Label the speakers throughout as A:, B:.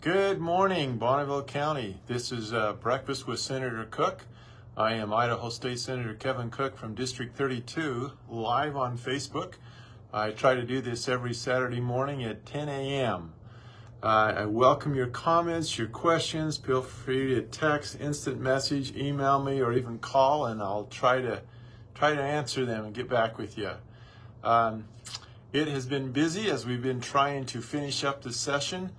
A: Good morning, Bonneville County. This is Breakfast with Senator Cook. I am Idaho State Senator Kevin Cook from District 32, live on Facebook. I try to do this every Saturday morning at 10 a.m. I welcome your comments, your questions. Feel free to text, instant message, email me, or even call, and I'll try to answer them and get back with you. It has been busy as we've been trying to finish up the session.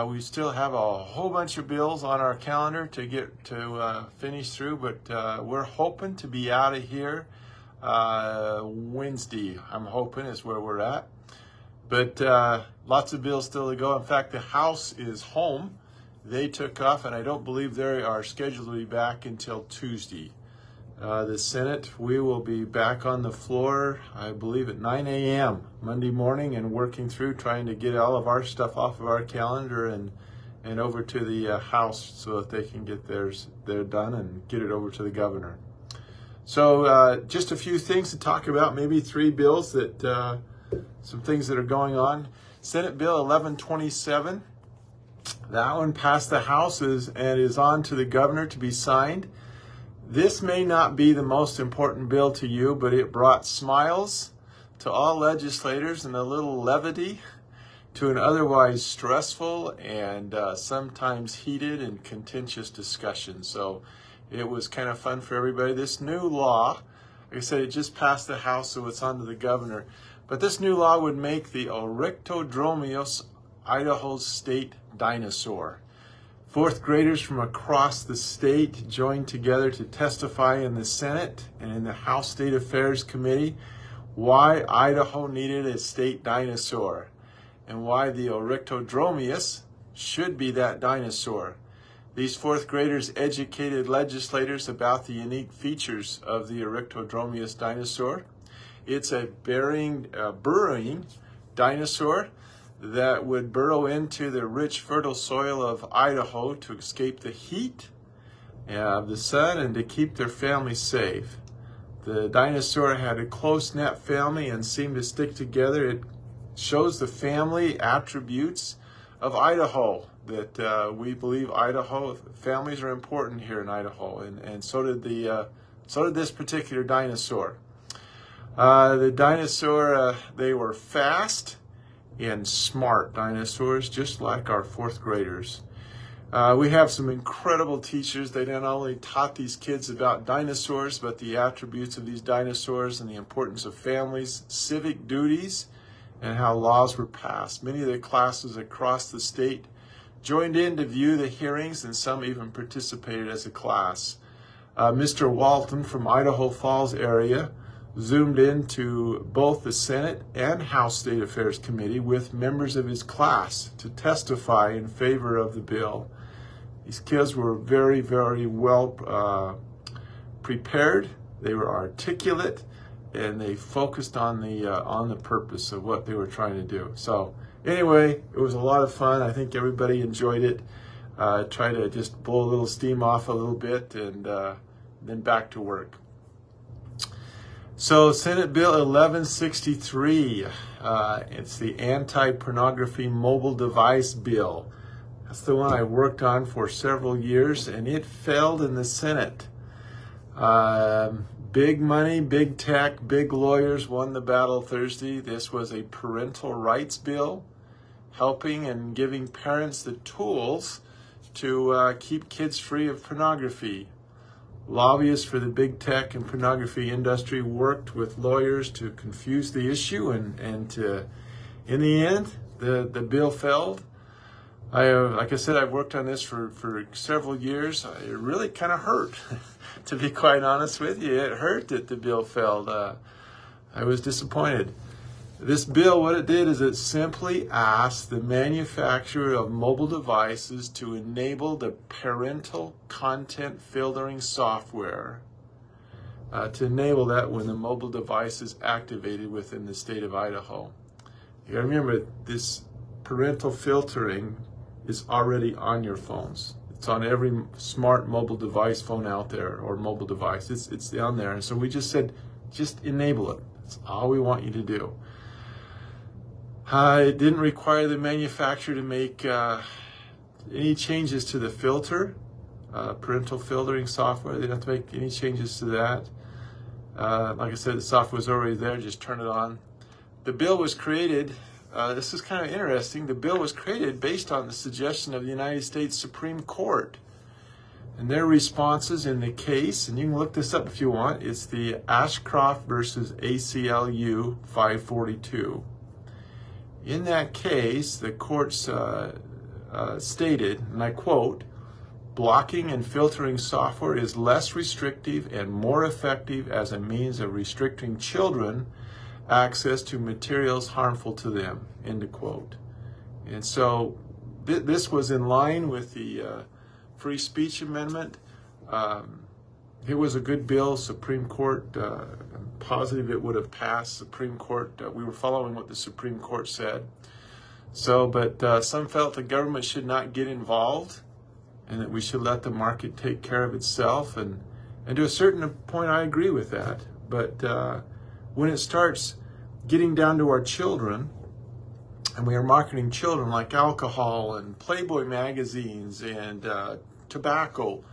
A: We still have a whole bunch of bills on our calendar to get to finish through, but we're hoping to be out of here Wednesday. I'm hoping is where we're at. But lots of bills still to go. In fact, the House is home. They took off, and I don't believe they are scheduled to be back until Tuesday. The Senate, we will be back on the floor, I believe, at 9 a.m. Monday morning and working through trying to get all of our stuff off of our calendar and over to the House so that they can get theirs done and get it over to the governor. So just a few things to talk about, maybe three bills that, some things that are going on. Senate Bill 1127, that one passed the House and is on to the governor to be signed. This may not be the most important bill to you, but it brought smiles to all legislators and a little levity to an otherwise stressful and sometimes heated and contentious discussion. So it was kind of fun for everybody. This new law, like I said, it just passed the House, so it's on to the governor. But this new law would make the Oryctodromeus Idaho's state dinosaur. Fourth graders from across the state joined together to testify in the Senate and in the House State Affairs Committee why Idaho needed a state dinosaur and why the Oryctodromeus should be that dinosaur. These fourth graders educated legislators about the unique features of the Oryctodromeus dinosaur. It's a burrowing dinosaur that would burrow into the rich, fertile soil of Idaho to escape the heat of the sun and to keep their family safe. The dinosaur had a close-knit family and seemed to stick together. It shows the family attributes of Idaho, that we believe Idaho families are important here in Idaho, and so did this particular dinosaur. The dinosaur, they were fast and smart dinosaurs, just like our fourth graders. We have some incredible teachers. They not only taught these kids about dinosaurs, but the attributes of these dinosaurs and the importance of families, civic duties, and how laws were passed. Many of the classes across the state joined in to view the hearings, and some even participated as a class. Mr. Walton from Idaho Falls area zoomed into both the Senate and House State Affairs Committee with members of his class to testify in favor of the bill. These kids were very, very well prepared. They were articulate, and they focused on the purpose of what they were trying to do. So anyway, it was a lot of fun. I think everybody enjoyed it. Try to just blow a little steam off a little bit and then back to work. So Senate Bill 1163, it's the anti-pornography mobile device bill. That's the one I worked on for several years, and it failed in the Senate. Big money, big tech, big lawyers won the battle Thursday. This was a parental rights bill, helping and giving parents the tools to keep kids free of pornography. Lobbyists for the big tech and pornography industry worked with lawyers to confuse the issue, and to, in the end, the bill failed. Like I said, I've worked on this for several years. It really kind of hurt, to be quite honest with you. It hurt that the bill failed. I was disappointed. This bill, what it did is it simply asked the manufacturer of mobile devices to enable the parental content filtering software, to enable that when the mobile device is activated within the state of Idaho. You gotta remember, this parental filtering is already on your phones. It's on every smart mobile device phone out there, or mobile device. It's on there. And so we just said, just enable it. That's all we want you to do. It didn't require the manufacturer to make any changes to the filter, parental filtering software. They didn't have to make any changes to that. Like I said, the software was already there, just turn it on. The bill was created, this is kind of interesting, the bill was created based on the suggestion of the United States Supreme Court. And their responses in the case, and you can look this up if you want, it's the Ashcroft versus ACLU 542. In that case, the courts stated, and I quote, "Blocking and filtering software is less restrictive and more effective as a means of restricting children access to materials harmful to them," end of quote. And so this was in line with the Free Speech Amendment. It was a good bill. Supreme Court, I'm positive it would have passed. Supreme Court, we were following what the Supreme Court said. So, but some felt the government should not get involved and that we should let the market take care of itself. And to a certain point, I agree with that. But when it starts getting down to our children, and we are marketing children like alcohol and Playboy magazines and tobacco,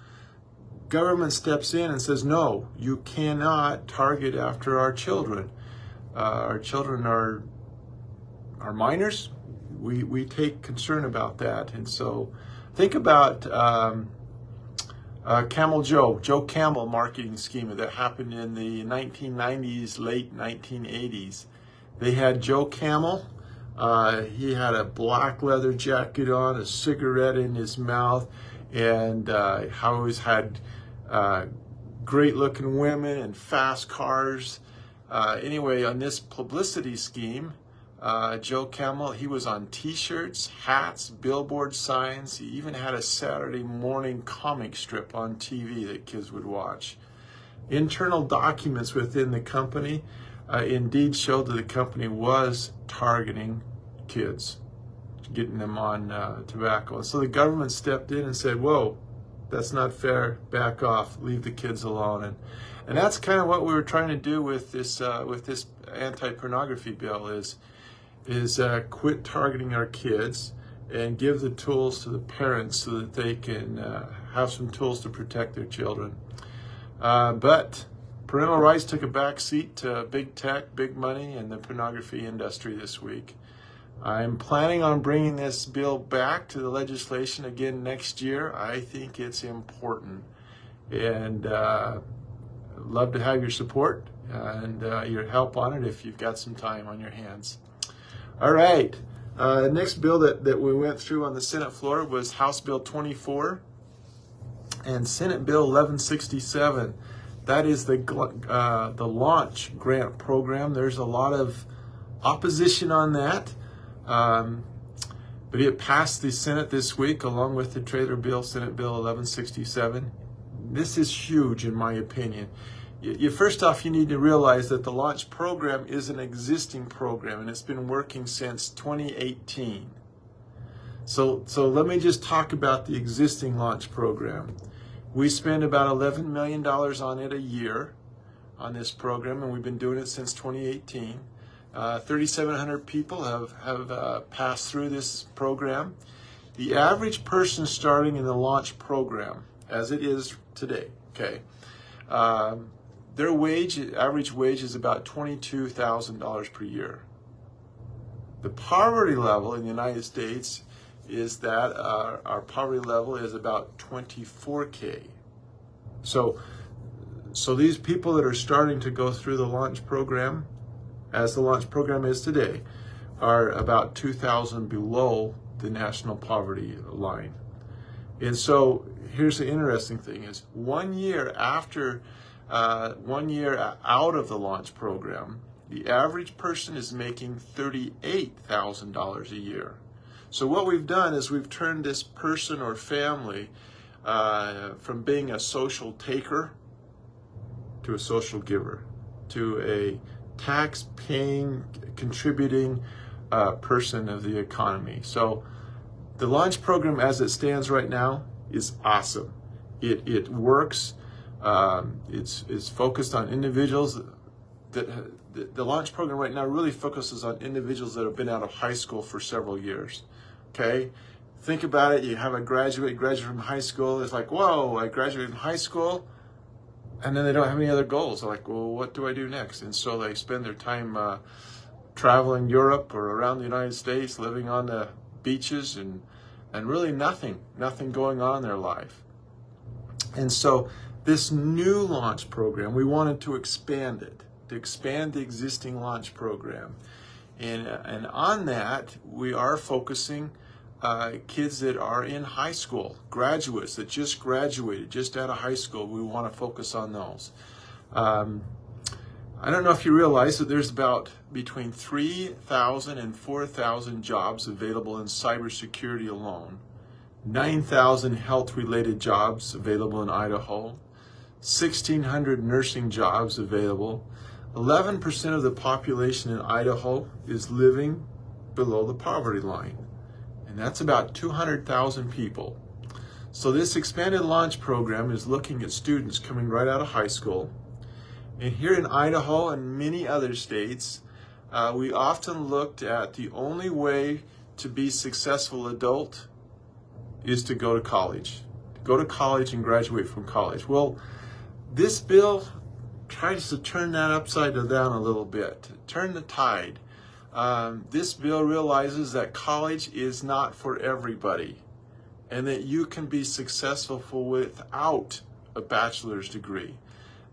A: government steps in and says, no, you cannot target after our children. Our children are minors. We take concern about that. And so think about Camel Joe Camel marketing scheme that happened in the 1990s, late 1980s. They had Joe Camel. He had a black leather jacket on, a cigarette in his mouth, and always had great looking women and fast cars. Anyway, on this publicity scheme, Joe Camel, he was on t-shirts, hats, billboard signs. He even had a Saturday morning comic strip on TV that kids would watch. Internal documents within the company indeed showed that the company was targeting kids, getting them on tobacco. And so the government stepped in and said, whoa, that's not fair, back off, leave the kids alone. And that's kind of what we were trying to do with this anti-pornography bill is quit targeting our kids and give the tools to the parents so that they can have some tools to protect their children. But parental rights took a back seat to big tech, big money, and the pornography industry this week. I'm planning on bringing this bill back to the legislation again next year. I think it's important, and love to have your support and your help on it if you've got some time on your hands. All right, next bill that we went through on the Senate floor was House Bill 24 and Senate Bill 1167. That is the launch grant program. There's a lot of opposition on that. But it passed the Senate this week along with the trailer bill, Senate Bill 1167. This is huge in my opinion. First off, you need to realize that the launch program is an existing program and it's been working since 2018. So let me just talk about the existing launch program. We spend about $11 million on it a year on this program, and we've been doing it since 2018. 3,700 people have passed through this program. The average person starting in the launch program, as it is today, okay, their average wage is about $22,000 per year. The poverty level in the United States is that our poverty level is about $24K. So these people that are starting to go through the launch program, as the launch program is today, are about 2,000 below the national poverty line. And so here's the interesting thing is 1 year after 1 year out of the launch program, the average person is making $38,000 a year. So what we've done is we've turned this person or family from being a social taker to a social giver, to a tax-paying, contributing person of the economy. So the launch program as it stands right now is awesome. It works. It's focused on individuals the launch program right now really focuses on individuals that have been out of high school for several years. Okay, think about it. You have a graduate from high school. It's like, whoa, I graduated from high school, and then they don't have any other goals. They're like, well, what do I do next? And so they spend their time traveling Europe or around the United States, living on the beaches, and really nothing going on in their life. And so this new launch program, we wanted to expand it, to expand the existing launch program. And on that, we are focusing kids that are in high school, graduates that just graduated, just out of high school. We want to focus on those. I don't know if you realize that there's about between 3,000 and 4,000 jobs available in cybersecurity alone, 9,000 health-related jobs available in Idaho, 1,600 nursing jobs available. 11% of the population in Idaho is living below the poverty line, and that's about 200,000 people. So this expanded launch program is looking at students coming right out of high school. And here in Idaho and many other states, we often looked at the only way to be a successful adult is to go to college. Go to college and graduate from college. Well, this bill tries to turn that upside down a little bit, turn the tide. This bill realizes that college is not for everybody, and that you can be successful without a bachelor's degree.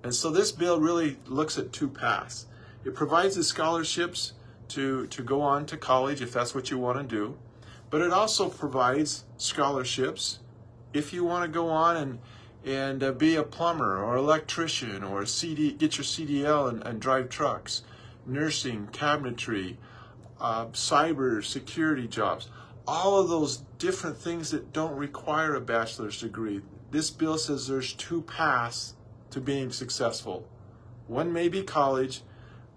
A: And so this bill really looks at two paths. It provides the scholarships to go on to college if that's what you want to do, but it also provides scholarships if you want to go on and be a plumber or electrician or get your CDL and drive trucks, nursing, cabinetry, cyber security jobs, all of those different things that don't require a bachelor's degree. This bill says there's two paths to being successful. One may be college,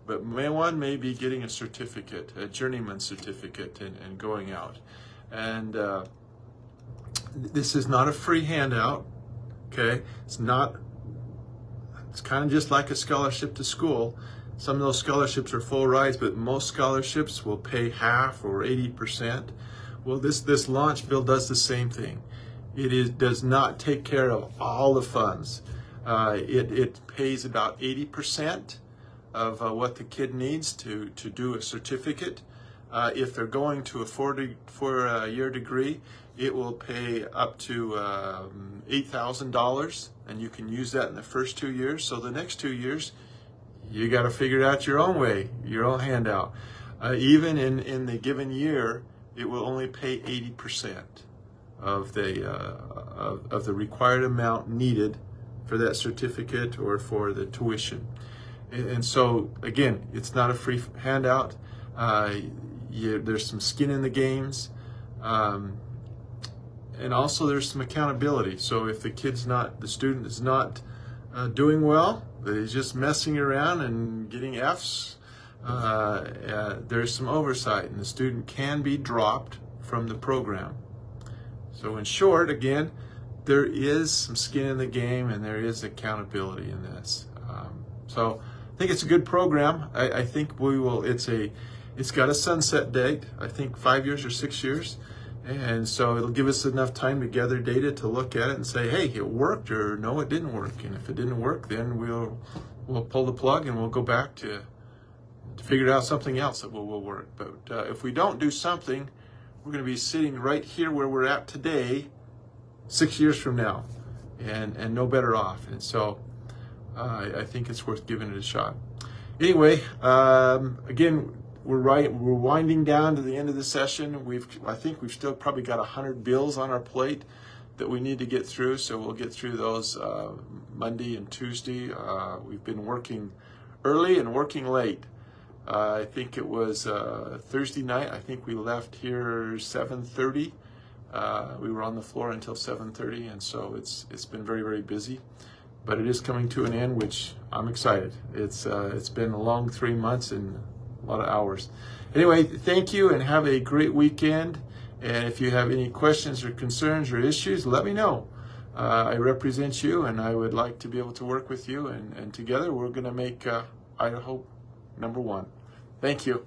A: but one may be getting a certificate, a journeyman certificate, and going out. And this is not a free handout, okay? It's kind of just like a scholarship to school. Some of those scholarships are full rides, but most scholarships will pay half or 80%. Well, this launch bill does the same thing. It does not take care of all the funds. It pays about 80% of what the kid needs to do a certificate. If they're going to a four-year degree, it will pay up to $8,000, and you can use that in the first 2 years. So the next 2 years, you got to figure it out your own way, your own handout. Even in the given year, it will only pay 80% of the required amount needed for that certificate or for the tuition. And so, again, it's not a free handout. There's some skin in the games. And also there's some accountability. So if the student is not doing well, that he's just messing around and getting Fs, there's some oversight, and the student can be dropped from the program. So in short, again, there is some skin in the game, and there is accountability in this. So I think it's a good program. I think we will. It's got a sunset date. I think 5 years or 6 years, and so it'll give us enough time to gather data to look at it and say, hey, it worked, or no, it didn't work. And if it didn't work, then we'll pull the plug and we'll go back to figure out something else that will work. But if we don't do something, we're going to be sitting right here where we're at today 6 years from now, and no better off. And so I think it's worth giving it a shot. Anyway, again, we're winding down to the end of the session. I think we've still probably got 100 bills on our plate that we need to get through, so we'll get through those Monday and Tuesday. We've been working early and working late. I think it was Thursday night. I think we left here 7:30. We were on the floor until 7:30, and so it's been very, very busy. But it is coming to an end, which I'm excited. It's been a long 3 months and a lot of hours. Anyway, thank you, and have a great weekend. And if you have any questions or concerns or issues, let me know. I represent you, and I would like to be able to work with you. And together, we're going to make Idaho #1. Thank you.